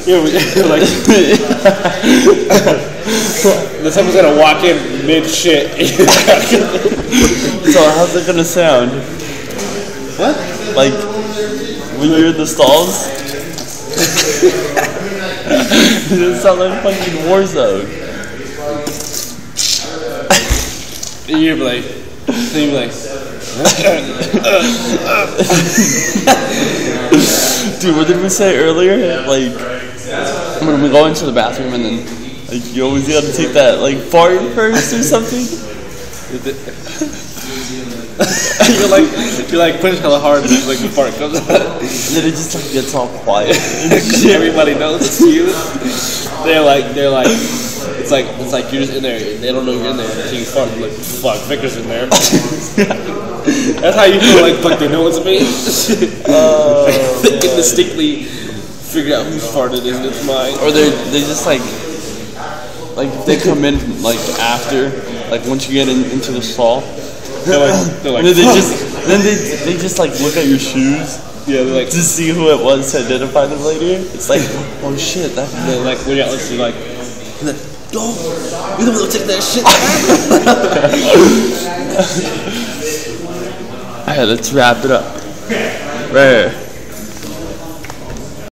Yeah, like someone's gonna walk in mid shit. So how's it gonna sound? What? Like when you're in the stalls? It sounds like fucking Warzone. You'd be like, dude, what did we say earlier? Like when we go into the bathroom and then like you always gotta take that like fart first or something. you're like pushing hella hard and just like the fart comes out. And then it just like gets all quiet. Everybody knows it's you. They're like it's like you're just in there. They don't know you're in there until you fart. Like fuck, Victor's in there. That's how you feel like fuck. They know it's me. They can distinctly figure out whose fart it is and it's mine. Or they just like if they come in like after like once you get into the stall. They're like and then they just like look at your shoes. Yeah, they're like to see who it was to identify them later. It's like, oh shit, that guy. They're like, regardless, you're like, oh, you don't want to take that shit. Alright, let's wrap it up. Right here.